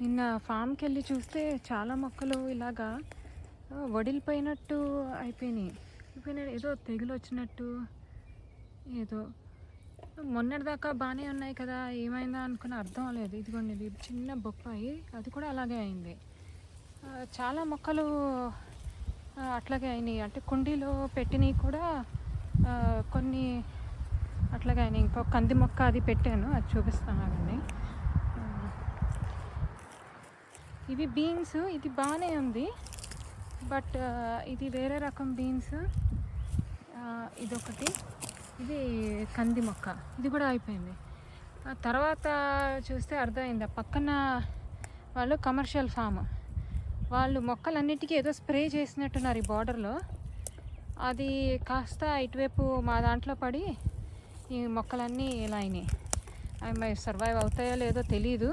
నిన్న ఫామ్కి వెళ్ళి చూస్తే చాలా మొక్కలు ఇలాగా వడిలిపోయినట్టు అయిపోయినాయి ఏదో తెగులు వచ్చినట్టు. ఏదో మొన్నటిదాకా బాగానే ఉన్నాయి కదా, ఏమైందా అనుకుని అర్థం లేదు. ఇదిగోండి, ఇది చిన్న బొప్పాయి, అది కూడా అలాగే అయింది. చాలా మొక్కలు అట్లాగే అయినాయి. అంటే కుండీలో పెట్టినవి కూడా కొన్ని అట్లాగే అయినాయి. ఇంకో కంది మొక్క అది పెట్టాను, అది చూపిస్తాను అవన్నీ. ఇవి బీన్స్, ఇది బాగానే ఉంది, బట్ ఇది వేరే రకం బీన్స్. ఇదొకటి, ఇది కంది మొక్క, ఇది కూడా అయిపోయింది. తర్వాత చూస్తే అర్థమైంది, ఆ పక్కన వాళ్ళు కమర్షియల్ ఫామ్ వాళ్ళు మొక్కలన్నిటికీ ఏదో స్ప్రే చేసినట్టున్నారు ఈ బార్డర్లో. అది కాస్త ఇటువైపు మా దాంట్లో పడి ఈ మొక్కలన్నీ ఇలా అయినాయి. అవి సర్వైవ్ అవుతాయో లేదో తెలీదు.